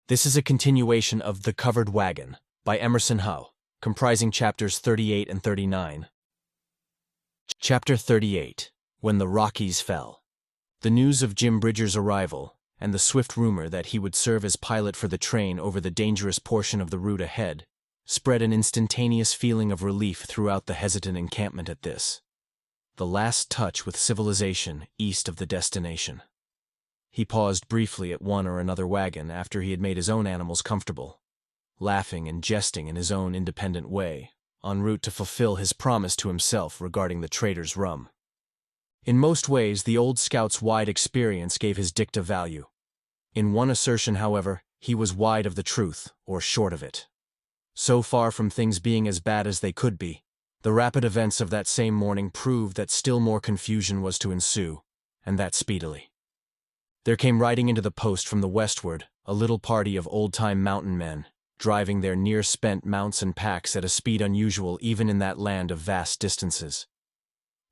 This is a continuation of The Covered Wagon by Emerson Hough, comprising chapters 38 and 39. Chapter 38, When the Rockies Fell. The news of Jim Bridger's arrival, and the swift rumor that he would serve as pilot for the train over the dangerous portion of the route ahead, spread an instantaneous feeling of relief throughout the hesitant encampment at this, the last touch with civilization east of the destination. He paused briefly at one or another wagon after he had made his own animals comfortable, laughing and jesting in his own independent way, en route to fulfill his promise to himself regarding the trader's rum. In most ways, the old scout's wide experience gave his dicta value. In one assertion, however, he was wide of the truth, or short of it. So far from things being as bad as they could be, the rapid events of that same morning proved that still more confusion was to ensue, and that speedily. There came riding into the post from the westward a little party of old-time mountain men, driving their near-spent mounts and packs at a speed unusual even in that land of vast distances.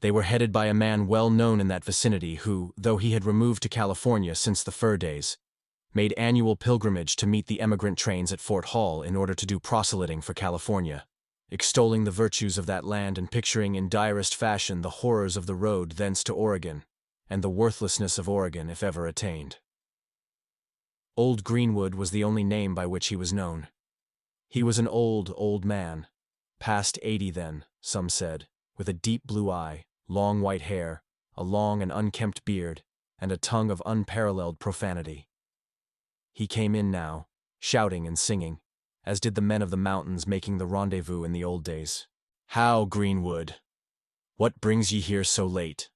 They were headed by a man well known in that vicinity who, though he had removed to California since the fur days, made annual pilgrimage to meet the emigrant trains at Fort Hall in order to do proselyting for California, extolling the virtues of that land and picturing in direst fashion the horrors of the road thence to Oregon, and the worthlessness of Oregon if ever attained. Old Greenwood was the only name by which he was known. He was an old man, past 80 then, some said, with a deep blue eye, long white hair, a long and unkempt beard, and a tongue of unparalleled profanity. He came in now, shouting and singing, as did the men of the mountains making the rendezvous in the old days. "How, Greenwood? What brings ye here so late?"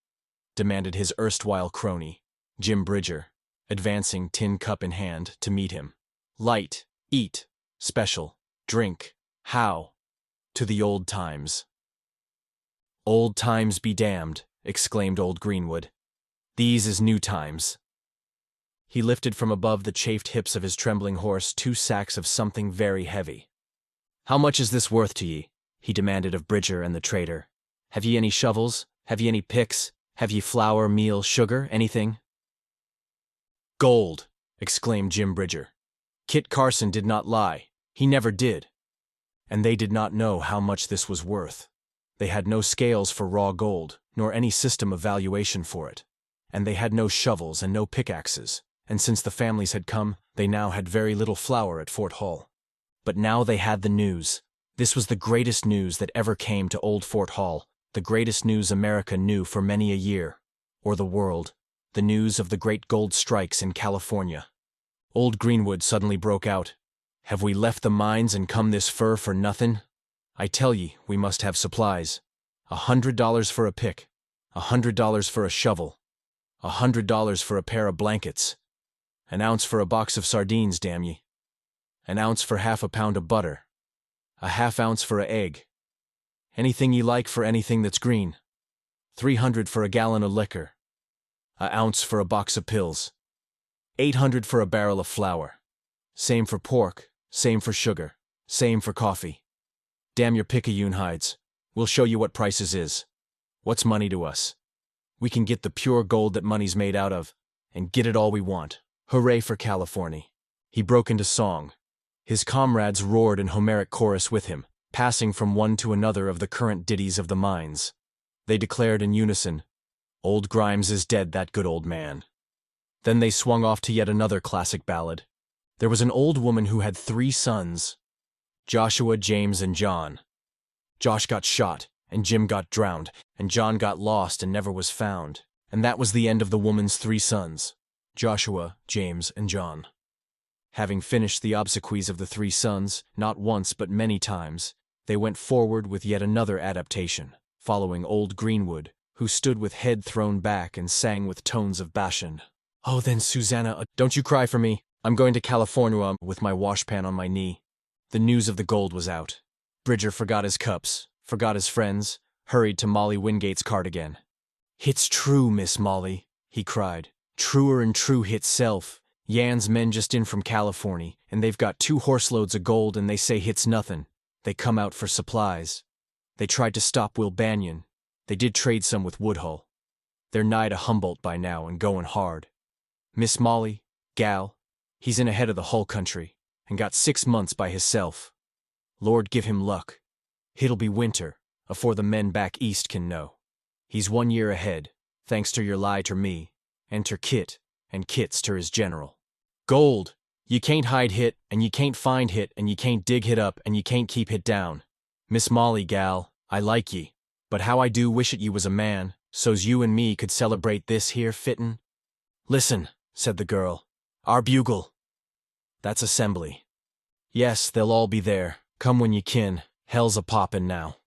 demanded his erstwhile crony, Jim Bridger, advancing, tin cup in hand, to meet him. "Light, eat, special, drink, how? To the old times." "Old times be damned," exclaimed old Greenwood. "These is new times." He lifted from above the chafed hips of his trembling horse 2 sacks of something very heavy. "How much is this worth to ye?" he demanded of Bridger and the trader. "Have ye any shovels? Have ye any picks? Have ye flour, meal, sugar, anything?" "Gold!" exclaimed Jim Bridger. Kit Carson did not lie. He never did. And they did not know how much this was worth. They had no scales for raw gold, nor any system of valuation for it. And they had no shovels and no pickaxes, and since the families had come, they now had very little flour at Fort Hall. But now they had the news. This was the greatest news that ever came to old Fort Hall, the greatest news America knew for many a year, or the world, the news of the great gold strikes in California. Old Greenwood suddenly broke out, "Have we left the mines and come this fur for nothing? I tell ye, we must have supplies. $100 for a pick, $100 for a shovel, $100 for a pair of blankets, an ounce for a box of sardines, damn ye, an ounce for half a pound of butter, a half ounce for a egg, anything ye like for anything that's green, 300 for a gallon of liquor, a ounce for a box of pills, 800 for a barrel of flour, same for pork, same for sugar, same for coffee. Damn your picayune hides, we'll show you what prices is. What's money to us? We can get the pure gold that money's made out of, and get it all we want. Hooray for California." He broke into song. His comrades roared in Homeric chorus with him, passing from one to another of the current ditties of the mines. They declared in unison, "Old Grimes is dead, that good old man." Then they swung off to yet another classic ballad. There was an old woman who had 3 sons, Joshua, James, and John. Josh got shot, and Jim got drowned, and John got lost and never was found, and that was the end of the woman's 3 sons, Joshua, James, and John. Having finished the obsequies of the 3 sons, not once but many times, they went forward with yet another adaptation, following old Greenwood, who stood with head thrown back and sang with tones of passion. "Oh, then, Susanna, don't you cry for me. I'm going to California with my washpan on my knee." The news of the gold was out. Bridger forgot his cups, forgot his friends, hurried to Molly Wingate's cart again. "Hit's true, Miss Molly," he cried. "Truer and true hit's self. Yan's men just in from Californy, and they've got 2 horseloads of gold, and they say hit's nothin'. They come out for supplies. They tried to stop Will Banion. They did trade some with Woodhull. They're nigh to Humboldt by now and goin' hard. Miss Molly, gal," He's in ahead of the whole country, and got 6 months by hisself. Lord give him luck. Hit'll be winter, afore the men back east can know. He's 1 year ahead, thanks ter your lie ter me, and ter Kit, and Kit's ter his general. Gold! Ye can't hide hit, and ye can't find hit, and ye can't dig hit up, and ye can't keep hit down. Miss Molly, gal, I like ye, but how I do wish it ye was a man, so's you and me could celebrate this here fittin'. Listen, said the girl. Our bugle. That's assembly. Yes, they'll all be there. Come when ye kin, hell's a-poppin' now.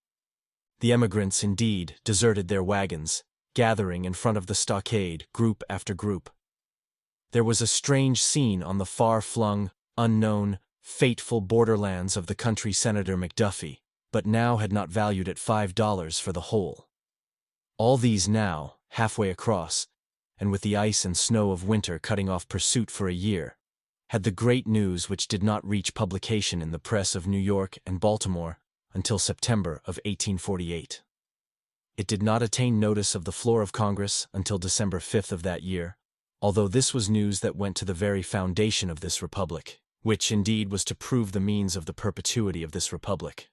The emigrants, indeed, deserted their wagons, gathering in front of the stockade, group after group. There was a strange scene on the far-flung, unknown, fateful borderlands of the country Senator McDuffie, but now had not valued at $5 for the whole. All these now, halfway across, and with the ice and snow of winter cutting off pursuit for a year, had the great news which did not reach publication in the press of New York and Baltimore until September of 1848. It did not attain notice of the floor of Congress until December 5th of that year, although this was news that went to the very foundation of this republic, which indeed was to prove the means of the perpetuity of this republic.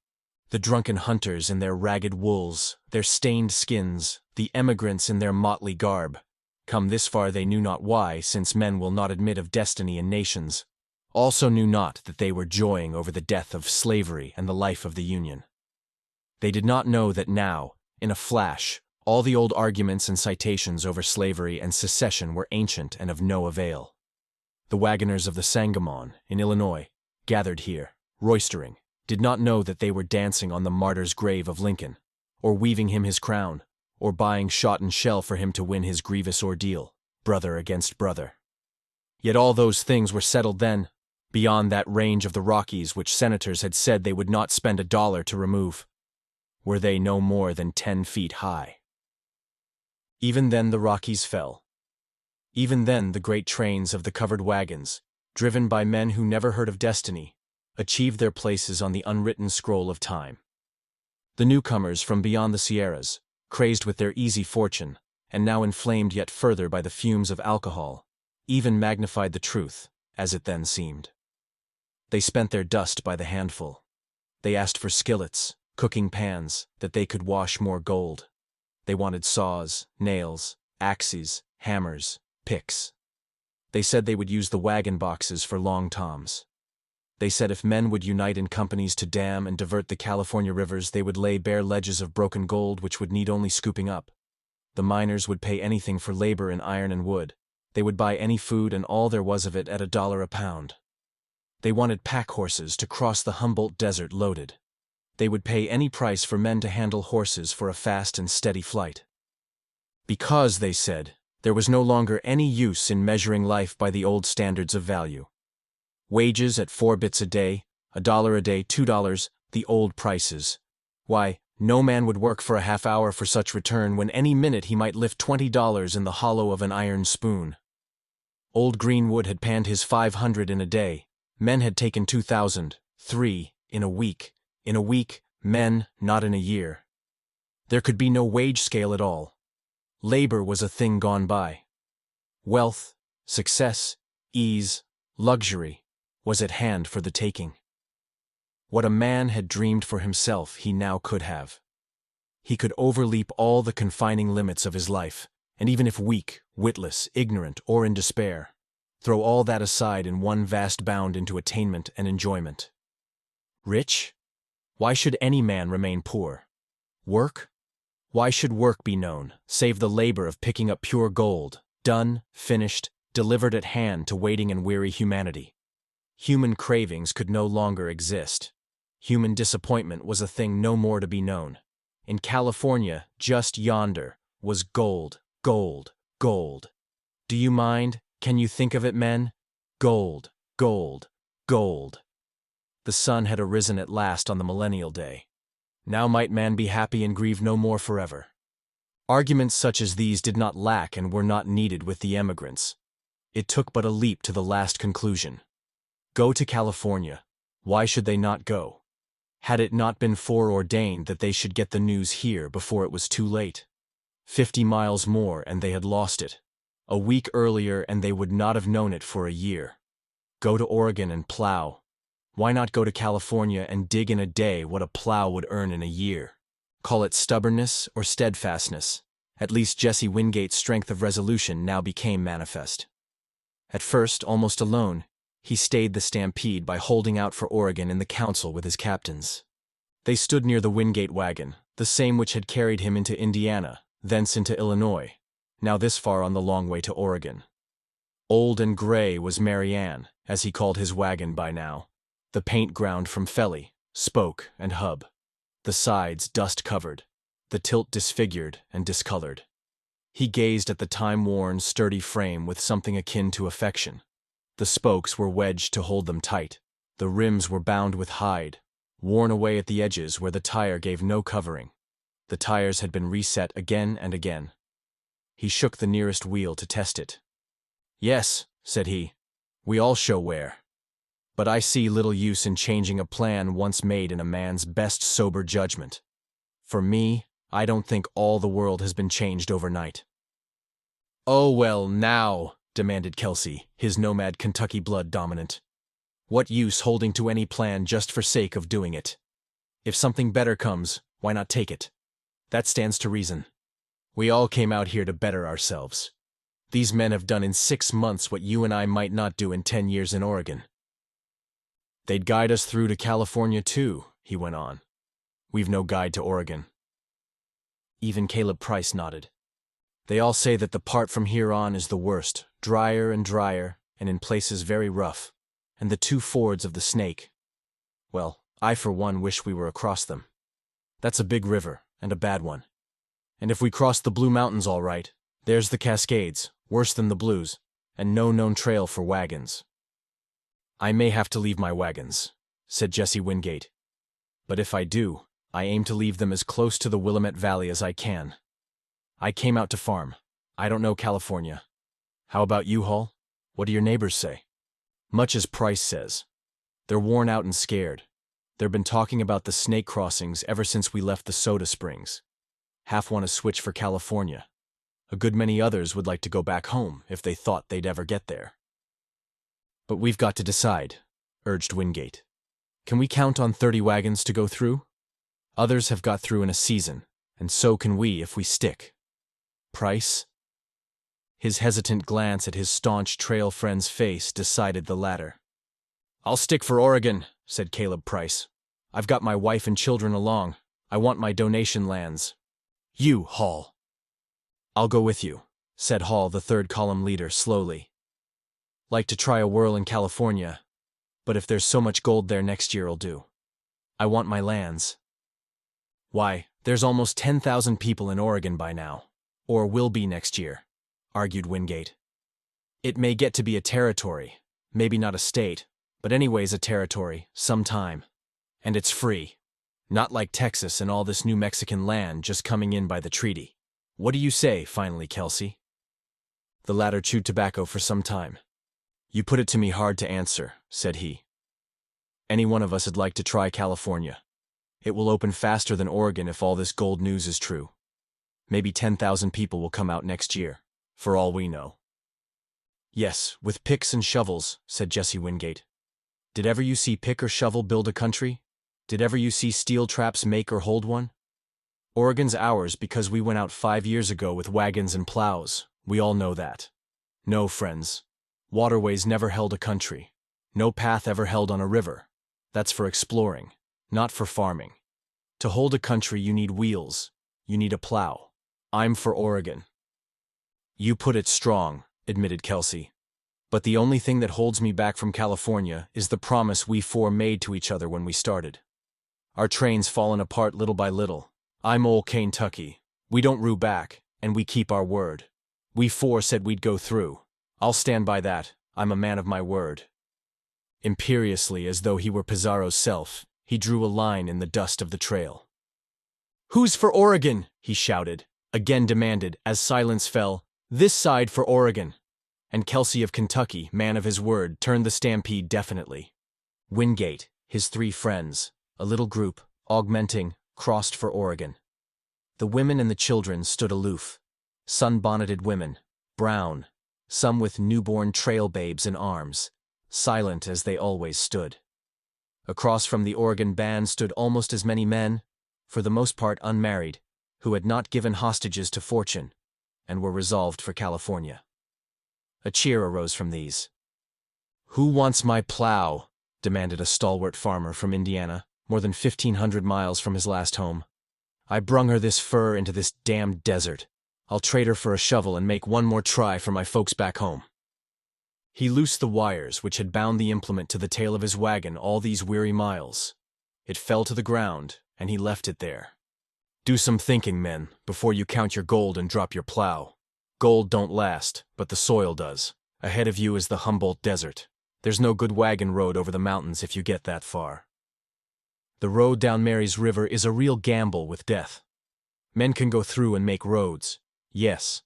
The drunken hunters in their ragged wools, their stained skins, the emigrants in their motley garb, come this far they knew not why, since men will not admit of destiny in nations, also knew not that they were joying over the death of slavery and the life of the Union. They did not know that now, in a flash, all the old arguments and citations over slavery and secession were ancient and of no avail. The wagoners of the Sangamon, in Illinois, gathered here, roistering, did not know that they were dancing on the martyr's grave of Lincoln, or weaving him his crown, or buying shot and shell for him to win his grievous ordeal, brother against brother. Yet all those things were settled then, beyond that range of the Rockies which senators had said they would not spend $1 to remove. Were they no more than 10 feet high? Even then the Rockies fell. Even then the great trains of the covered wagons, driven by men who never heard of destiny, achieved their places on the unwritten scroll of time. The newcomers from beyond the Sierras, crazed with their easy fortune, and now inflamed yet further by the fumes of alcohol, even magnified the truth, as it then seemed. They spent their dust by the handful. They asked for skillets, cooking pans, that they could wash more gold. They wanted saws, nails, axes, hammers, picks. They said they would use the wagon boxes for long toms. They said if men would unite in companies to dam and divert the California rivers, they would lay bare ledges of broken gold which would need only scooping up. The miners would pay anything for labor in iron and wood. They would buy any food and all there was of it at $1 a pound. They wanted pack horses to cross the Humboldt Desert loaded. They would pay any price for men to handle horses for a fast and steady flight. Because, they said, there was no longer any use in measuring life by the old standards of value. Wages at 4 bits a day, $1 a day, $2, the old prices. Why, no man would work for a half hour for such return when any minute he might lift $20 in the hollow of an iron spoon. Old Greenwood had panned his 500 in a day. Men had taken 2,000, 3, in a week. In a week, men, not in a year. There could be no wage scale at all. Labor was a thing gone by. Wealth, success, ease, luxury, was at hand for the taking. What a man had dreamed for himself he now could have. He could overleap all the confining limits of his life, and even if weak, witless, ignorant, or in despair, throw all that aside in one vast bound into attainment and enjoyment. Rich? Why should any man remain poor? Work? Why should work be known, save the labor of picking up pure gold, done, finished, delivered at hand to waiting and weary humanity? Human cravings could no longer exist. Human disappointment was a thing no more to be known. In California, just yonder, was gold, gold, gold. Do you mind? Can you think of it, men? Gold, gold, gold. The sun had arisen at last on the millennial day. Now might man be happy and grieve no more forever. Arguments such as these did not lack and were not needed with the emigrants. It took but a leap to the last conclusion. Go to California. Why should they not go? Had it not been foreordained that they should get the news here before it was too late? 50 miles more and they had lost it. A week earlier and they would not have known it for a year. Go to Oregon and plow. Why not go to California and dig in a day what a plow would earn in a year? Call it stubbornness or steadfastness. At least Jesse Wingate's strength of resolution now became manifest. At first, almost alone, he stayed the stampede by holding out for Oregon in the council with his captains. They stood near the Wingate wagon, the same which had carried him into Indiana, thence into Illinois, now this far on the long way to Oregon. Old and gray was Mary Ann, as he called his wagon by now, the paint ground from felly, spoke, and hub, the sides dust-covered, the tilt disfigured and discolored. He gazed at the time-worn, sturdy frame with something akin to affection. The spokes were wedged to hold them tight. The rims were bound with hide, worn away at the edges where the tire gave no covering. The tires had been reset again and again. He shook the nearest wheel to test it. "Yes," said he, "we all show wear. But I see little use in changing a plan once made in a man's best sober judgment. For me, I don't think all the world has been changed overnight." "Oh, well, now," demanded Kelsey, his nomad Kentucky blood dominant. "What use holding to any plan just for sake of doing it? If something better comes, why not take it? That stands to reason. We all came out here to better ourselves. These men have done in 6 months what you and I might not do in 10 years in Oregon." "They'd guide us through to California too," he went on. "We've no guide to Oregon." Even Caleb Price nodded. "They all say that the part from here on is the worst, drier, and in places very rough, and the 2 fords of the Snake. Well, I for one wish we were across them. That's a big river, and a bad one. And if we cross the Blue Mountains all right, there's the Cascades, worse than the Blues, and no known trail for wagons." "I may have to leave my wagons," said Jesse Wingate. "But if I do, I aim to leave them as close to the Willamette Valley as I can. I came out to farm. I don't know California. How about you, Hall? What do your neighbors say?" "Much as Price says. They're worn out and scared. They've been talking about the Snake crossings ever since we left the Soda Springs. Half want to switch for California. A good many others would like to go back home if they thought they'd ever get there." "But we've got to decide," urged Wingate. "Can we count on 30 wagons to go through? Others have got through in a season, and so can we if we stick. Price?" His hesitant glance at his staunch trail friend's face decided the latter. "I'll stick for Oregon," said Caleb Price. "I've got my wife and children along. I want my donation lands. You, Hall." "I'll go with you," said Hall, the third column leader, slowly. "Like to try a whirl in California, but if there's so much gold there next year'll do. I want my lands." "Why, there's almost 10,000 people in Oregon by now, or will be next year," argued Wingate. "It may get to be a territory, maybe not a state, but anyways a territory, sometime. And it's free. Not like Texas and all this New Mexican land just coming in by the treaty. What do you say, finally, Kelsey?" The latter chewed tobacco for some time. "You put it to me hard to answer," said he. "Any one of us would like to try California. It will open faster than Oregon if all this gold news is true. Maybe 10,000 people will come out next year, for all we know." "Yes, with picks and shovels," said Jesse Wingate. "Did ever you see pick or shovel build a country? Did ever you see steel traps make or hold one? Oregon's ours because we went out 5 years ago with wagons and plows. We all know that. No, friends. Waterways never held a country. No path ever held on a river. That's for exploring, not for farming. To hold a country you need wheels. You need a plow. I'm for Oregon." "You put it strong," admitted Kelsey. "But the only thing that holds me back from California is the promise we 4 made to each other when we started. Our train's fallen apart little by little. I'm ol' Kentucky. We don't rue back, and we keep our word. We 4 said we'd go through. I'll stand by that. I'm a man of my word." Imperiously, as though he were Pizarro's self, he drew a line in the dust of the trail. "Who's for Oregon?" he shouted, again demanded, as silence fell, "This side for Oregon." And Kelsey of Kentucky, man of his word, turned the stampede definitely. Wingate, his 3 friends, a little group, augmenting, crossed for Oregon. The women and the children stood aloof. Sun-bonneted women, brown, some with newborn trail babes in arms, silent as they always stood. Across from the Oregon band stood almost as many men, for the most part unmarried, who had not given hostages to fortune, and were resolved for California. A cheer arose from these. "Who wants my plow?" demanded a stalwart farmer from Indiana, more than 1,500 miles from his last home. "I brung her this fur into this damned desert. I'll trade her for a shovel and make one more try for my folks back home." He loosed the wires which had bound the implement to the tail of his wagon all these weary miles. It fell to the ground, and he left it there. "Do some thinking, men, before you count your gold and drop your plow. Gold don't last, but the soil does. Ahead of you is the Humboldt Desert. There's no good wagon road over the mountains if you get that far. The road down Mary's River is a real gamble with death. Men can go through and make roads, yes,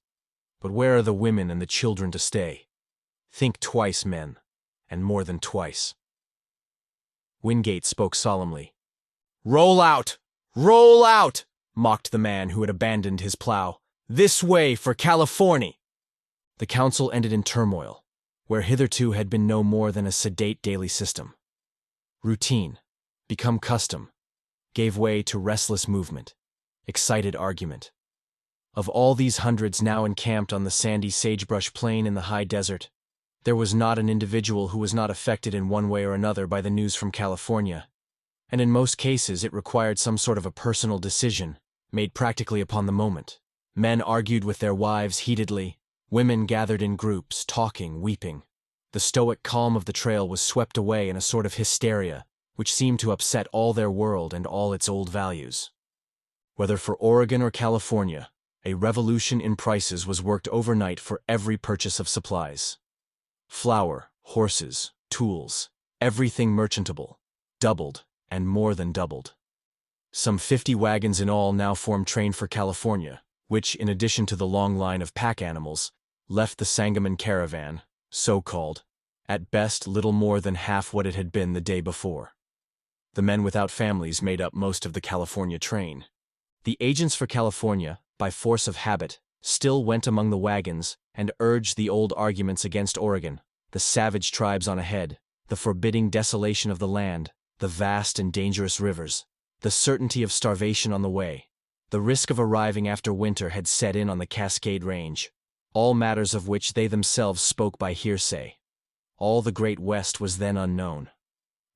but where are the women and the children to stay? Think twice, men, and more than twice." Wingate spoke solemnly. "Roll out! Roll out!" mocked the man who had abandoned his plow. "This way for California!" The council ended in turmoil, where hitherto had been no more than a sedate daily system. Routine, become custom, gave way to restless movement, excited argument. Of all these hundreds now encamped on the sandy sagebrush plain in the high desert, there was not an individual who was not affected in one way or another by the news from California, and in most cases it required some sort of a personal decision, made practically upon the moment. Men argued with their wives heatedly, women gathered in groups, talking, weeping. The stoic calm of the trail was swept away in a sort of hysteria, which seemed to upset all their world and all its old values. Whether for Oregon or California, a revolution in prices was worked overnight for every purchase of supplies. Flour, horses, tools, everything merchantable, doubled, and more than doubled. Some 50 wagons in all now formed train for California, which, in addition to the long line of pack animals, left the Sangamon caravan, so-called, at best little more than half what it had been the day before. The men without families made up most of the California train. The agents for California, by force of habit, still went among the wagons and urged the old arguments against Oregon, the savage tribes on ahead, the forbidding desolation of the land, the vast and dangerous rivers, the certainty of starvation on the way. The risk of arriving after winter had set in on the Cascade Range, all matters of which they themselves spoke by hearsay. All the Great West was then unknown.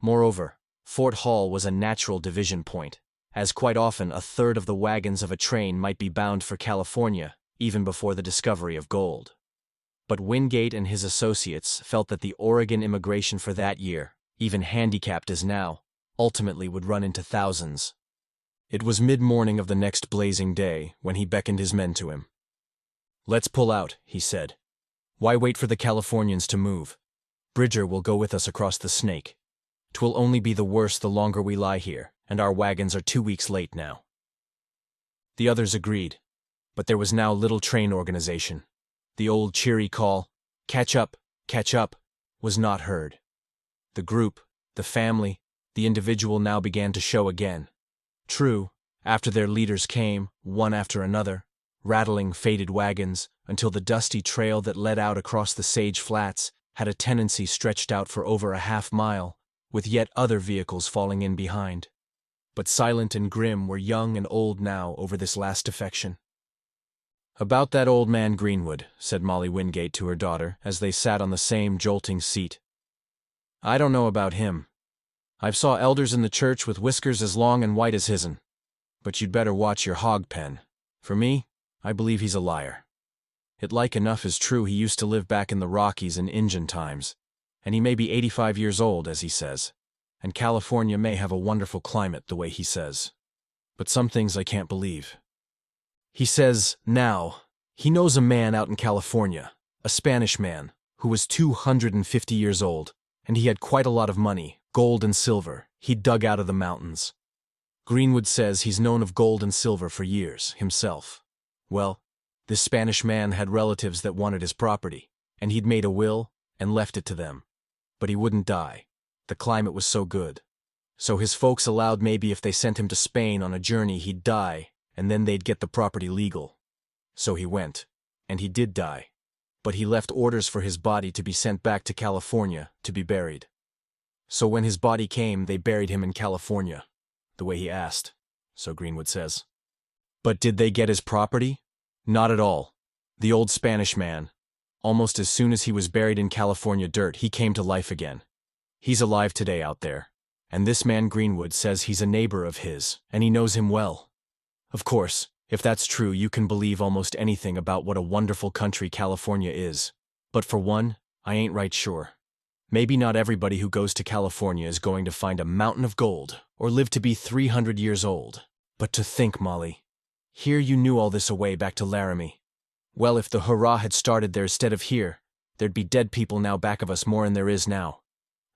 Moreover, Fort Hall was a natural division point, as quite often a third of the wagons of a train might be bound for California, even before the discovery of gold. But Wingate and his associates felt that the Oregon immigration for that year, even handicapped as now, ultimately would run into thousands. It was mid-morning of the next blazing day when he beckoned his men to him. "Let's pull out," he said. "Why wait for the Californians to move? Bridger will go with us across the Snake. 'Twill only be the worse the longer we lie here, and our wagons are 2 weeks late now." The others agreed, but there was now little train organization. The old cheery call, catch up," was not heard. The group, the family, the individual now began to show again. True, after their leaders came, one after another, rattling faded wagons, until the dusty trail that led out across the sage flats had a tendency stretched out for over a half-mile, with yet other vehicles falling in behind. But silent and grim were young and old now over this last defection. "About that old man Greenwood," said Molly Wingate to her daughter as they sat on the same jolting seat. "I don't know about him. I've saw elders in the church with whiskers as long and white as his'n. But you'd better watch your hog pen. For me, I believe he's a liar. It like enough is true he used to live back in the Rockies in Injun times, and he may be 85 years old, as he says, and California may have a wonderful climate the way he says. But some things I can't believe. He says, now, he knows a man out in California, a Spanish man, who was 250 years old, and he had quite a lot of money, gold and silver, he'd dug out of the mountains. Greenwood says he's known of gold and silver for years, himself. Well, this Spanish man had relatives that wanted his property, and he'd made a will and left it to them. But he wouldn't die. The climate was so good. So his folks allowed maybe if they sent him to Spain on a journey he'd die, and then they'd get the property legal. So he went, and he did die. but he left orders for his body to be sent back to California to be buried. So when his body came, they buried him in California, the way he asked, so Greenwood says. But did they get his property? Not at all. The old Spanish man, almost as soon as he was buried in California dirt, he came to life again. He's alive today out there, and this man Greenwood says he's a neighbor of his, and he knows him well. Of course, if that's true, you can believe almost anything about what a wonderful country California is. But for one, I ain't right sure. Maybe not everybody who goes to California is going to find a mountain of gold or live to be 300 years old. But to think, Molly, here you knew all this away back to Laramie. Well, if the hurrah had started there instead of here, there'd be dead people now back of us more than there is now.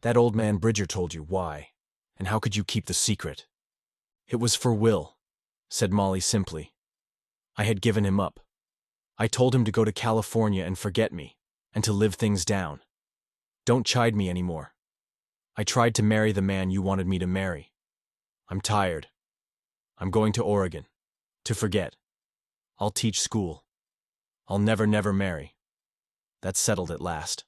That old man Bridger told you why, and how could you keep the secret? It was for Will, said Molly simply. I had given him up. I told him to go to California and forget me, and to live things down. Don't chide me anymore. I tried to marry the man you wanted me to marry. I'm tired. I'm going to Oregon. To forget. I'll teach school. I'll never marry. That's settled at last.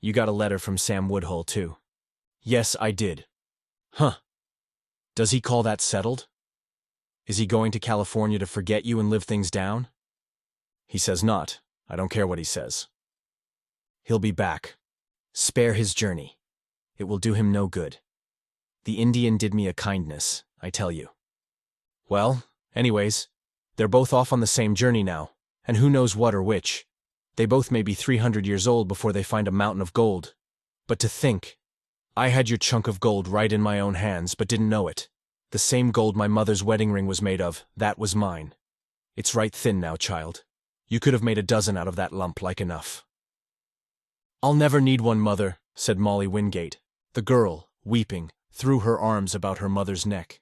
You got a letter from Sam Woodhull, too. Yes, I did. Huh. Does he call that settled? Is he going to California to forget you and live things down? He says not. I don't care what he says. He'll be back. Spare his journey. It will do him no good. The Indian did me a kindness, I tell you. Well, anyways, they're both off on the same journey now, and who knows what or which. They both may be 300 years old before they find a mountain of gold. But to think, I had your chunk of gold right in my own hands, but didn't know it. The same gold my mother's wedding ring was made of, that was mine. It's right thin now, child. You could have made a dozen out of that lump like enough. I'll never need one, Mother, said Molly Wingate. The girl, weeping, threw her arms about her mother's neck.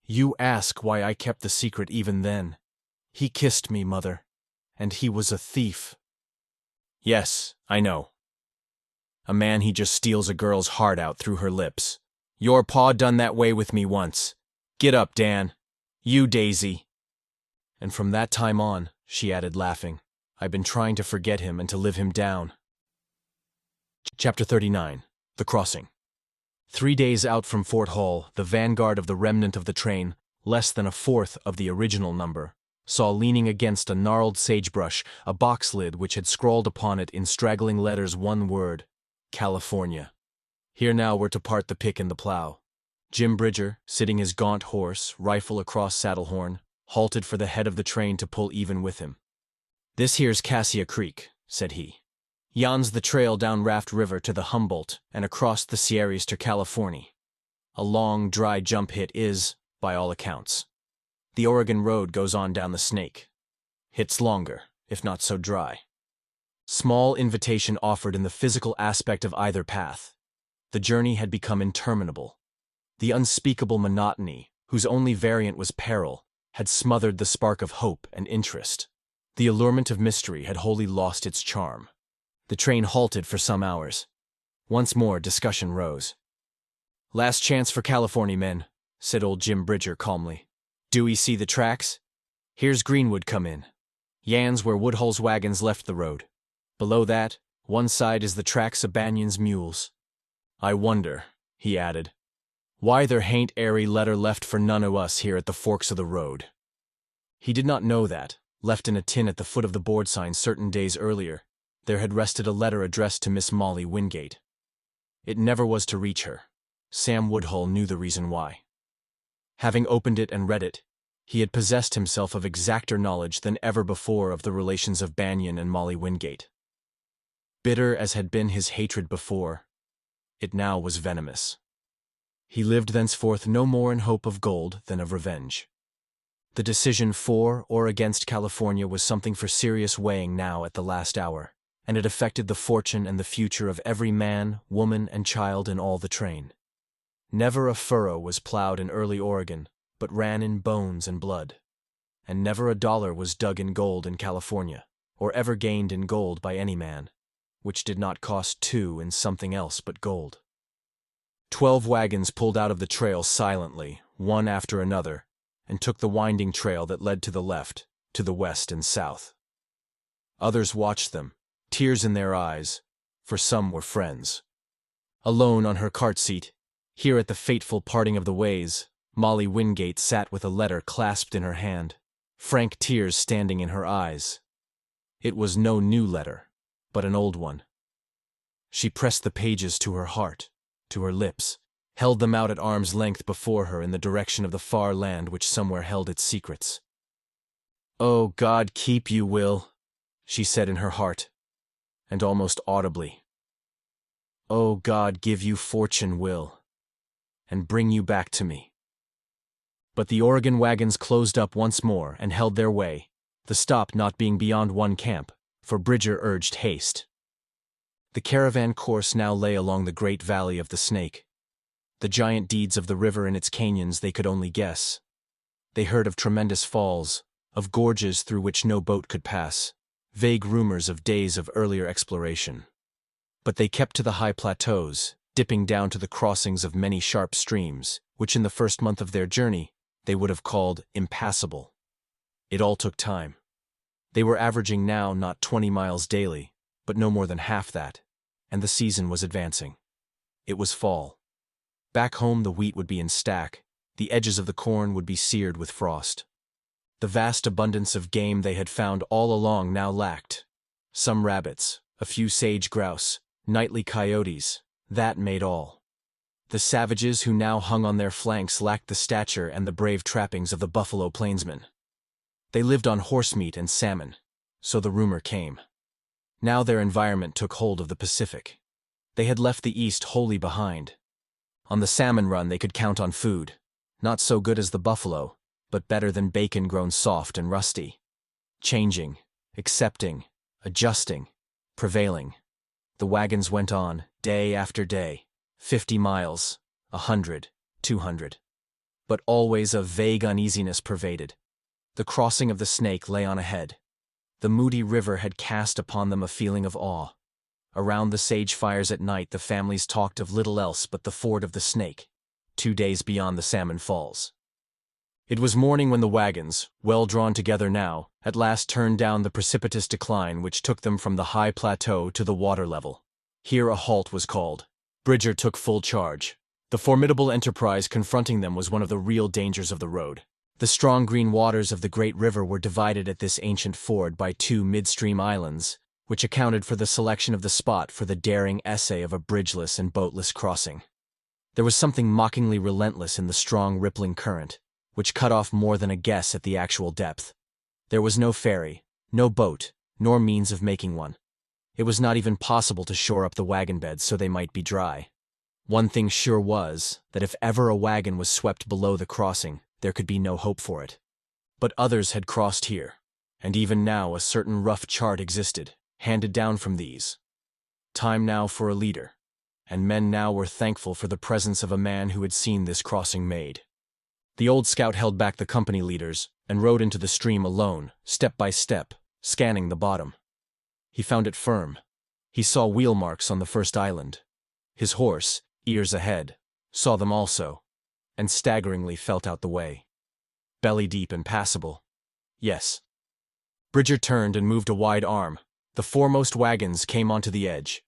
You ask why I kept the secret even then. He kissed me, Mother, and he was a thief. Yes, I know. A man, he just steals a girl's heart out through her lips. Your pa done that way with me once. Get up, Dan. You, Daisy. And from that time on, she added, laughing, I've been trying to forget him and to live him down. Chapter 39. The Crossing. 3 days out from Fort Hall, the vanguard of the remnant of the train, less than a fourth of the original number, saw leaning against a gnarled sagebrush a box lid which had scrawled upon it in straggling letters one word, California. Here now were to part the pick and the plow. Jim Bridger, sitting his gaunt horse, rifle across saddle horn, halted for the head of the train to pull even with him. This here's Cassia Creek, said he. Yon's the trail down Raft River to the Humboldt and across the Sierras to California. A long, dry jump hit is, by all accounts. The Oregon Road goes on down the Snake. Hit's longer, if not so dry. Small invitation offered in the physical aspect of either path. The journey had become interminable. The unspeakable monotony, whose only variant was peril, had smothered the spark of hope and interest. The allurement of mystery had wholly lost its charm. The train halted for some hours. Once more discussion rose. Last chance for California men, said old Jim Bridger calmly. Do we see the tracks? Here's Greenwood come in. Yan's where Woodhull's wagons left the road. Below that, one side is the tracks of Banion's mules. I wonder, he added, why there hain't airy letter left for none o' us here at the forks of the road. He did not know that, left in a tin at the foot of the board sign certain days earlier, there had rested a letter addressed to Miss Molly Wingate. It never was to reach her. Sam Woodhull knew the reason why. Having opened it and read it, he had possessed himself of exacter knowledge than ever before of the relations of Banion and Molly Wingate. Bitter as had been his hatred before, it now was venomous. He lived thenceforth no more in hope of gold than of revenge. The decision for or against California was something for serious weighing now at the last hour, and it affected the fortune and the future of every man, woman, and child in all the train. Never a furrow was plowed in early Oregon, but ran in bones and blood. And never a dollar was dug in gold in California, or ever gained in gold by any man, which did not cost two in something else but gold. 12 wagons pulled out of the trail silently, one after another, and took the winding trail that led to the left, to the west and south. Others watched them, tears in their eyes, for some were friends. Alone on her cart seat, here at the fateful parting of the ways, Molly Wingate sat with a letter clasped in her hand, frank tears standing in her eyes. It was no new letter, but an old one. She pressed the pages to her heart, to her lips, held them out at arm's length before her in the direction of the far land which somewhere held its secrets. "Oh, God keep you, Will," she said in her heart, and almost audibly. "Oh, God give you fortune, Will, and bring you back to me." But the Oregon wagons closed up once more and held their way, the stop not being beyond one camp, for Bridger urged haste. The caravan course now lay along the great valley of the Snake. The giant deeds of the river and its canyons they could only guess. They heard of tremendous falls, of gorges through which no boat could pass, vague rumors of days of earlier exploration. But they kept to the high plateaus, dipping down to the crossings of many sharp streams, which in the first month of their journey they would have called impassable. It all took time. They were averaging now not 20 miles daily, but no more than half that, and the season was advancing. It was fall. Back home the wheat would be in stack, the edges of the corn would be seared with frost. The vast abundance of game they had found all along now lacked. Some rabbits, a few sage grouse, nightly coyotes, that made all. The savages who now hung on their flanks lacked the stature and the brave trappings of the buffalo plainsmen. They lived on horse meat and salmon, so the rumor came. Now their environment took hold of the Pacific. They had left the East wholly behind. On the salmon run they could count on food, not so good as the buffalo, but better than bacon grown soft and rusty. Changing, accepting, adjusting, prevailing. The wagons went on, day after day, 50 miles, 100, 200. But always a vague uneasiness pervaded. The crossing of the Snake lay on ahead. The moody river had cast upon them a feeling of awe. Around the sage fires at night the families talked of little else but the ford of the Snake, 2 days beyond the Salmon Falls. It was morning when the wagons, well drawn together now, at last turned down the precipitous decline which took them from the high plateau to the water level. Here a halt was called. Bridger took full charge. The formidable enterprise confronting them was one of the real dangers of the road. The strong green waters of the great river were divided at this ancient ford by 2 midstream islands, which accounted for the selection of the spot for the daring essay of a bridgeless and boatless crossing. There was something mockingly relentless in the strong rippling current, which cut off more than a guess at the actual depth. There was no ferry, no boat, nor means of making one. It was not even possible to shore up the wagon beds so they might be dry. One thing sure was that if ever a wagon was swept below the crossing, there could be no hope for it. But others had crossed here, and even now a certain rough chart existed, handed down from these. Time now for a leader, and men now were thankful for the presence of a man who had seen this crossing made. The old scout held back the company leaders and rode into the stream alone, step by step, scanning the bottom. He found it firm. He saw wheel marks on the first island. His horse, ears ahead, saw them also, and staggeringly felt out the way. Belly deep and passable. Yes. Bridger turned and moved a wide arm. The foremost wagons came onto the edge.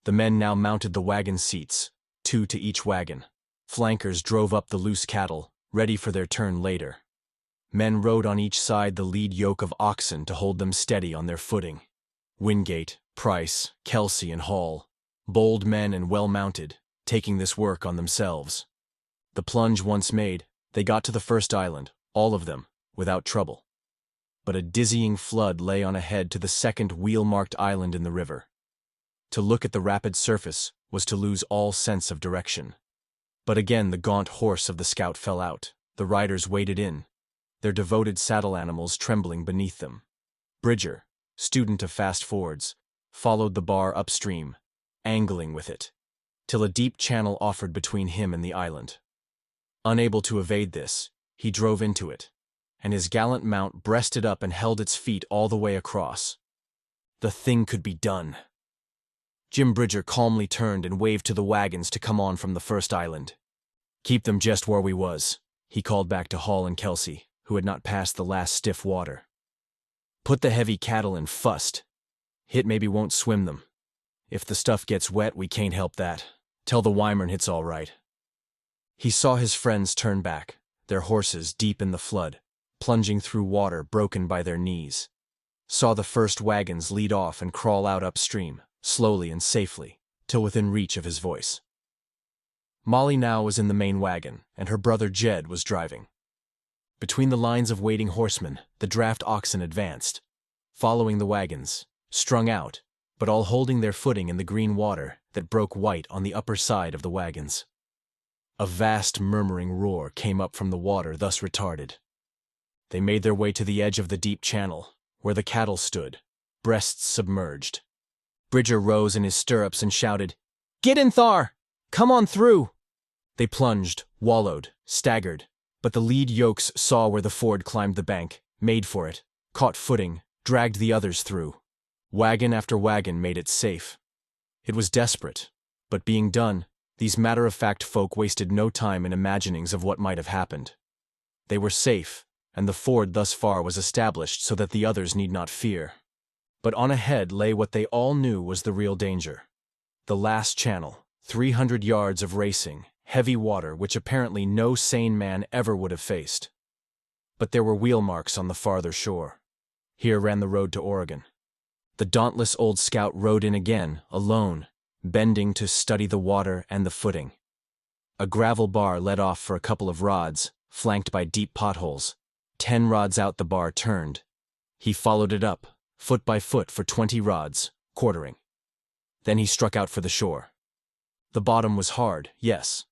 The men now mounted the wagon seats, 2 to each wagon. Flankers drove up the loose cattle, ready for their turn later. Men rode on each side the lead yoke of oxen to hold them steady on their footing. Wingate, Price, Kelsey, and Hall, bold men and well-mounted, taking this work on themselves. The plunge once made, they got to the first island, all of them, without trouble. But a dizzying flood lay on ahead to the second wheel-marked island in the river. To look at the rapid surface was to lose all sense of direction. But again the gaunt horse of the scout fell out. The riders waded in, their devoted saddle animals trembling beneath them. Bridger, student of fast fords, followed the bar upstream, angling with it, till a deep channel offered between him and the island. Unable to evade this, he drove into it, and his gallant mount breasted up and held its feet all the way across. The thing could be done. Jim Bridger calmly turned and waved to the wagons to come on from the first island. "Keep them just where we was," he called back to Hall and Kelsey, who had not passed the last stiff water. "Put the heavy cattle in fust, Hit maybe won't swim them. If the stuff gets wet, we can't help that. Tell the Wyman it's all right. He saw his friends turn back, their horses deep in the flood, plunging through water broken by their knees. Saw the first wagons lead off and crawl out upstream, slowly and safely, till within reach of his voice. Molly now was in the main wagon, and her brother Jed was driving. Between the lines of waiting horsemen, the draft oxen advanced, following the wagons, strung out, but all holding their footing in the green water that broke white on the upper side of the wagons. A vast murmuring roar came up from the water thus retarded. They made their way to the edge of the deep channel, where the cattle stood, breasts submerged. Bridger rose in his stirrups and shouted, "Get in thar! Come on through!" They plunged, wallowed, staggered, but the lead yokes saw where the ford climbed the bank, made for it, caught footing, dragged the others through. Wagon after wagon made it safe. It was desperate, but being done, these matter-of-fact folk wasted no time in imaginings of what might have happened. They were safe, and the ford thus far was established so that the others need not fear. But on ahead lay what they all knew was the real danger. The last channel, 300 yards of racing, heavy water which apparently no sane man ever would have faced. But there were wheel marks on the farther shore. Here ran the road to Oregon. The dauntless old scout rode in again, alone, bending to study the water and the footing. A gravel bar led off for a couple of rods, flanked by deep potholes. 10 rods out the bar turned. He followed it up, foot by foot for 20 rods, quartering. Then he struck out for the shore. The bottom was hard, yes,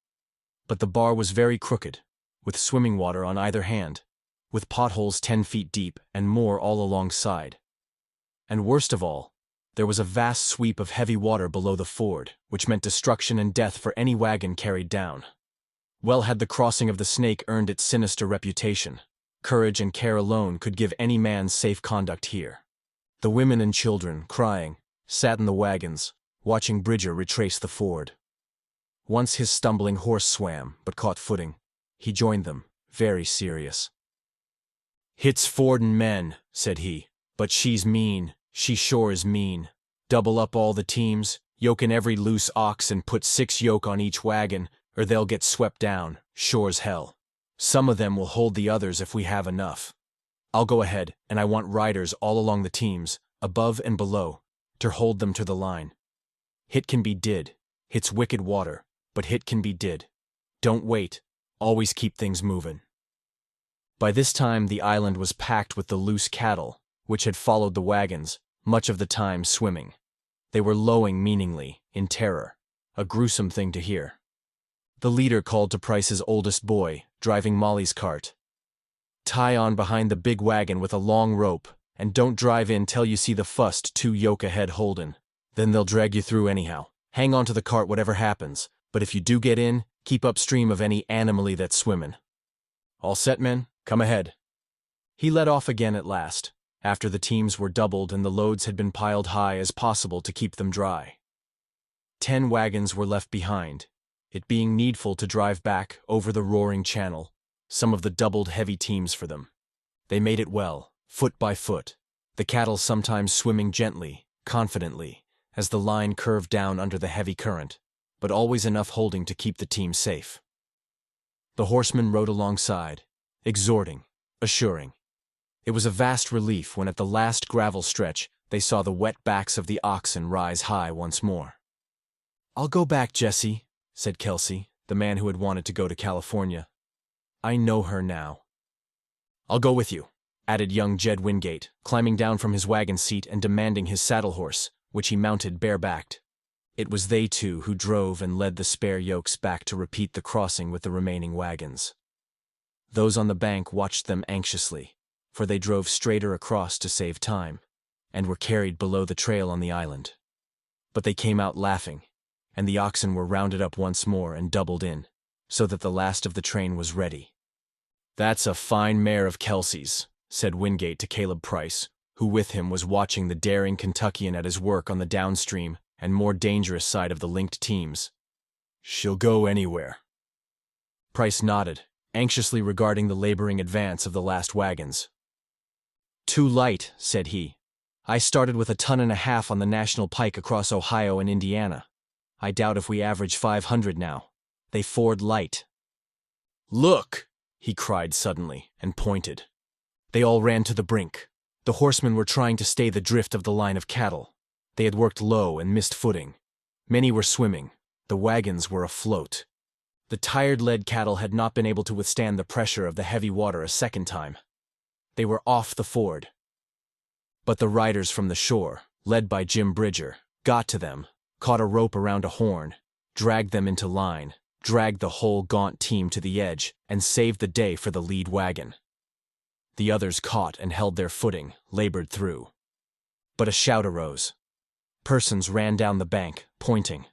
but the bar was very crooked, with swimming water on either hand, with potholes 10 feet deep and more all alongside. And worst of all, there was a vast sweep of heavy water below the ford, which meant destruction and death for any wagon carried down. Well had the crossing of the Snake earned its sinister reputation. Courage and care alone could give any man safe conduct here. The women and children, crying, sat in the wagons, watching Bridger retrace the ford. Once his stumbling horse swam, but caught footing. He joined them, very serious. "Hit's fordin' men," said he, "but she's mean. She sure is mean. Double up all the teams, yoke in every loose ox and put 6 yoke on each wagon, or they'll get swept down, sure's hell. Some of them will hold the others if we have enough. I'll go ahead, and I want riders all along the teams, above and below, to hold them to the line. Hit can be did. Hit's wicked water, but hit can be did. Don't wait. Always keep things moving." By this time the island was packed with the loose cattle, which had followed the wagons, much of the time swimming. They were lowing meaningly, in terror, a gruesome thing to hear. The leader called to Price's oldest boy, driving Molly's cart. "Tie on behind the big wagon with a long rope, and don't drive in till you see the fust 2 yoke ahead holdin'. Then they'll drag you through anyhow. Hang on to the cart whatever happens, but if you do get in, keep upstream of any animally that's swimmin'. All set, men? Come ahead." He led off again at last, after the teams were doubled and the loads had been piled high as possible to keep them dry. 10 wagons were left behind, it being needful to drive back over the roaring channel, some of the doubled heavy teams for them. They made it well, foot by foot, the cattle sometimes swimming gently, confidently, as the line curved down under the heavy current, but always enough holding to keep the team safe. The horsemen rode alongside, exhorting, assuring. It was a vast relief when at the last gravel stretch they saw the wet backs of the oxen rise high once more. "I'll go back, Jesse," said Kelsey, the man who had wanted to go to California. "I know her now." "I'll go with you," added young Jed Wingate, climbing down from his wagon seat and demanding his saddle horse, which he mounted barebacked. It was they two who drove and led the spare yokes back to repeat the crossing with the remaining wagons. Those on the bank watched them anxiously, for they drove straighter across to save time, and were carried below the trail on the island. But they came out laughing, and the oxen were rounded up once more and doubled in, so that the last of the train was ready. "That's a fine mare of Kelsey's," said Wingate to Caleb Price, who with him was watching the daring Kentuckian at his work on the downstream and more dangerous side of the linked teams. "She'll go anywhere." Price nodded, anxiously regarding the laboring advance of the last wagons. "Too light," said he. I started with 1.5 tons on the national pike across Ohio and Indiana. I doubt if we average 500 now. They ford light. Look! He cried suddenly, and pointed. They all ran to the brink. The horsemen were trying to stay the drift of the line of cattle. They had worked low and missed footing. Many were swimming. The wagons were afloat. The tired led cattle had not been able to withstand the pressure of the heavy water a second time. They were off the ford. But the riders from the shore, led by Jim Bridger, got to them, caught a rope around a horn, dragged them into line, dragged the whole gaunt team to the edge, and saved the day for the lead wagon. The others caught and held their footing, labored through. But a shout arose. Persons ran down the bank, pointing.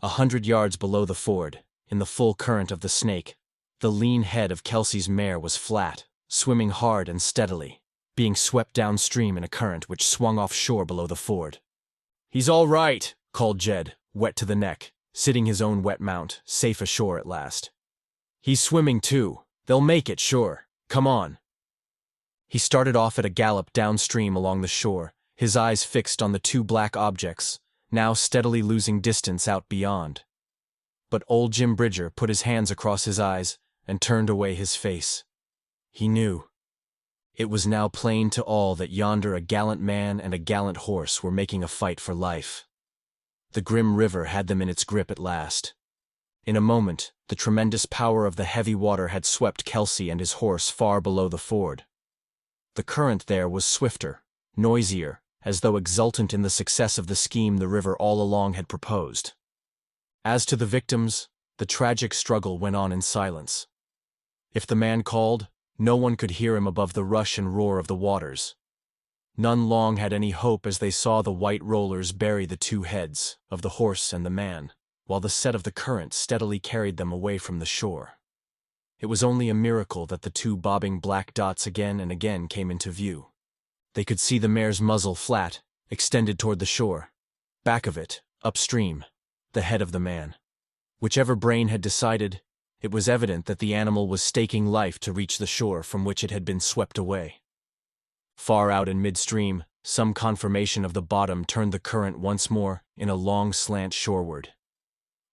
100 yards below the ford, in the full current of the Snake, the lean head of Kelsey's mare was flat, swimming hard and steadily, being swept downstream in a current which swung offshore below the ford. "He's all right," called Jed, wet to the neck, sitting his own wet mount, safe ashore at last. "He's swimming too. They'll make it, sure. Come on." He started off at a gallop downstream along the shore, his eyes fixed on the two black objects, now steadily losing distance out beyond. But old Jim Bridger put his hands across his eyes and turned away his face. He knew. It was now plain to all that yonder a gallant man and a gallant horse were making a fight for life. The grim river had them in its grip at last. In a moment, the tremendous power of the heavy water had swept Kelsey and his horse far below the ford. The current there was swifter, noisier, as though exultant in the success of the scheme the river all along had proposed. As to the victims, the tragic struggle went on in silence. If the man called, no one could hear him above the rush and roar of the waters. None long had any hope as they saw the white rollers bury the two heads, of the horse and the man, while the set of the current steadily carried them away from the shore. It was only a miracle that the two bobbing black dots again and again came into view. They could see the mare's muzzle flat, extended toward the shore. Back of it, upstream, the head of the man. Whichever brain had decided, it was evident that the animal was staking life to reach the shore from which it had been swept away. Far out in midstream, some confirmation of the bottom turned the current once more in a long slant shoreward.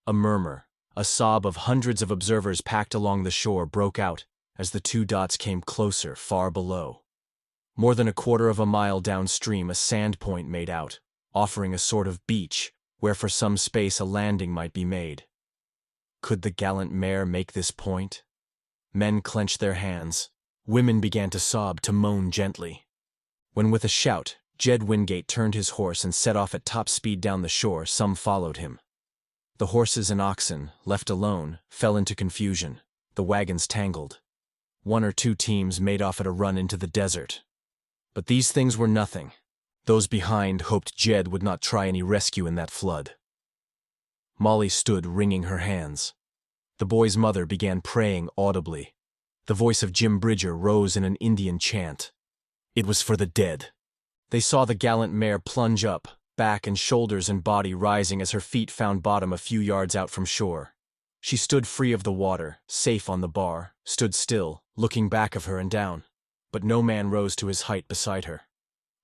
A murmur, a sob of hundreds of observers packed along the shore broke out as the two dots came closer far below. More than 1/4 of a mile downstream a sand point made out, offering a sort of beach where for some space a landing might be made. Could the gallant mare make this point? Men clenched their hands. Women began to sob, to moan gently. When with a shout, Jed Wingate turned his horse and set off at top speed down the shore, some followed him. The horses and oxen, left alone, fell into confusion. The wagons tangled. 1 or 2 teams made off at a run into the desert. But these things were nothing. Those behind hoped Jed would not try any rescue in that flood. Molly stood wringing her hands. The boy's mother began praying audibly. The voice of Jim Bridger rose in an Indian chant. It was for the dead. They saw the gallant mare plunge up, back and shoulders and body rising as her feet found bottom a few yards out from shore. She stood free of the water, safe on the bar, stood still, looking back of her and down. But no man rose to his height beside her.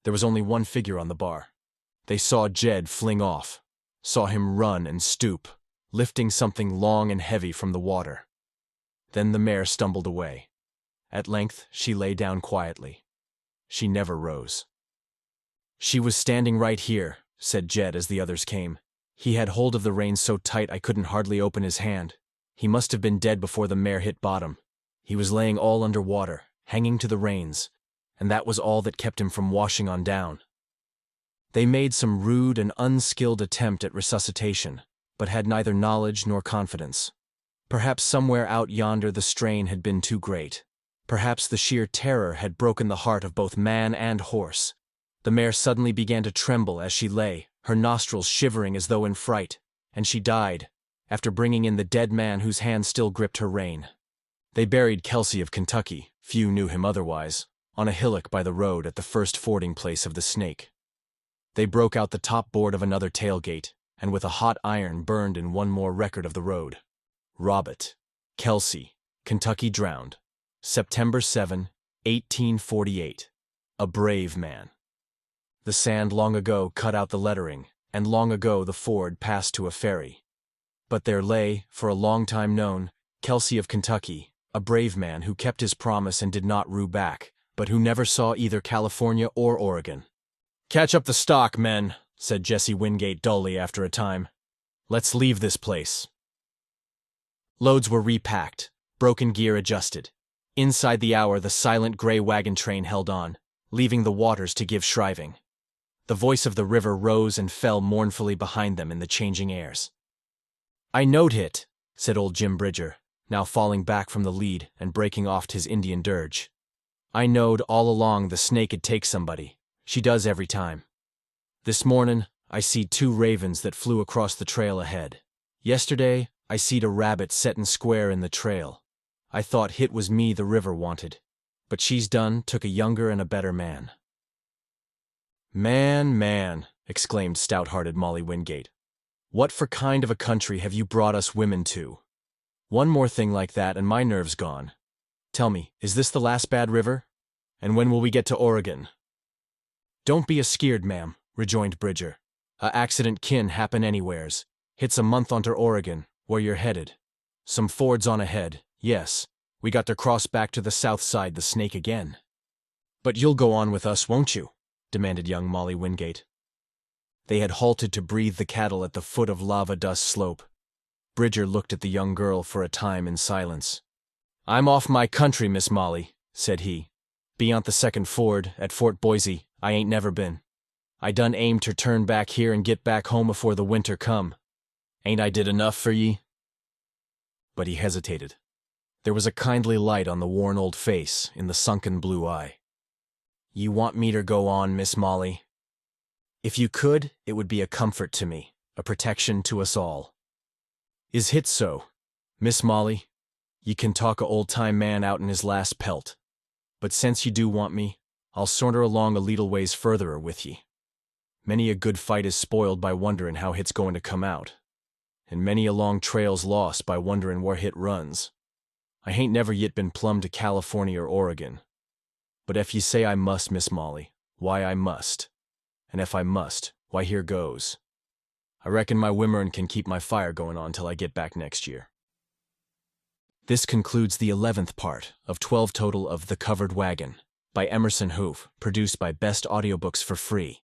There was only one figure on the bar. They saw Jed fling off, saw him run and stoop, lifting something long and heavy from the water. Then the mare stumbled away. At length she lay down quietly. She never rose. "She was standing right here," said Jed as the others came. "He had hold of the reins so tight I couldn't hardly open his hand. He must have been dead before the mare hit bottom. He was laying all under water, hanging to the reins, and that was all that kept him from washing on down." They made some rude and unskilled attempt at resuscitation, but had neither knowledge nor confidence. Perhaps somewhere out yonder the strain had been too great. Perhaps the sheer terror had broken the heart of both man and horse. The mare suddenly began to tremble as she lay, her nostrils shivering as though in fright, and she died, after bringing in the dead man whose hand still gripped her rein. They buried Kelsey of Kentucky, few knew him otherwise, on a hillock by the road at the first fording place of the Snake. They broke out the top board of another tailgate, and with a hot iron burned in one more record of the road. Robert Kelsey, Kentucky drowned. September 7, 1848. A brave man. The sand long ago cut out the lettering, and long ago the ford passed to a ferry. But there lay, for a long time known, Kelsey of Kentucky, a brave man who kept his promise and did not rue back, but who never saw either California or Oregon. "Catch up the stock, men," said Jesse Wingate dully after a time. "Let's leave this place." Loads were repacked, broken gear adjusted. Inside the hour, the silent gray wagon train held on, leaving the waters to give shriving. The voice of the river rose and fell mournfully behind them in the changing airs. "I knowed hit," said old Jim Bridger, now falling back from the lead and breaking off his Indian dirge. "I knowed all along the snake'd take somebody. She does every time. This mornin', I seed 2 ravens that flew across the trail ahead. Yesterday, I seed a rabbit settin' square in the trail. I thought hit was me the river wanted, but she's done took a younger and a better man." "Man, man," exclaimed stout-hearted Molly Wingate. "What for kind of a country have you brought us women to? One more thing like that and my nerve's gone. Tell me, is this the last bad river? And when will we get to Oregon?" "Don't be a-skeered, ma'am," rejoined Bridger. "A accident kin happen anywheres. Hit's a month onter Oregon, where you're headed. Some fords on ahead, yes. We got to cross back to the south side the Snake again." "But you'll go on with us, won't you?" demanded young Molly Wingate. They had halted to breathe the cattle at the foot of lava dust slope. Bridger looked at the young girl for a time in silence. "I'm off my country, Miss Molly," said he. "Beyont the second ford, at Fort Boise, I ain't never been. I done aimed ter turn back here and get back home afore the winter come. Ain't I did enough for ye?" But he hesitated. There was a kindly light on the worn old face, in the sunken blue eye. "You want me ter go on, Miss Molly?" "If you could, it would be a comfort to me, a protection to us all." "Is hit so? Miss Molly, ye can talk a old-time man out in his last pelt. But since ye do want me, I'll saunter along a leetle ways furtherer with ye. Many a good fight is spoiled by wonderin' how hit's goin' to come out, and many a long trail's lost by wonderin' where hit runs. I hain't never yit been plumb to California or Oregon. But ef ye say I must, Miss Molly, why I must. And ef I must, why here goes. I reckon my wimmerin' can keep my fire goin' on till I get back next year." This concludes the 11th part of 12 total of The Covered Wagon by Emerson Hough, produced by Best Audiobooks for free.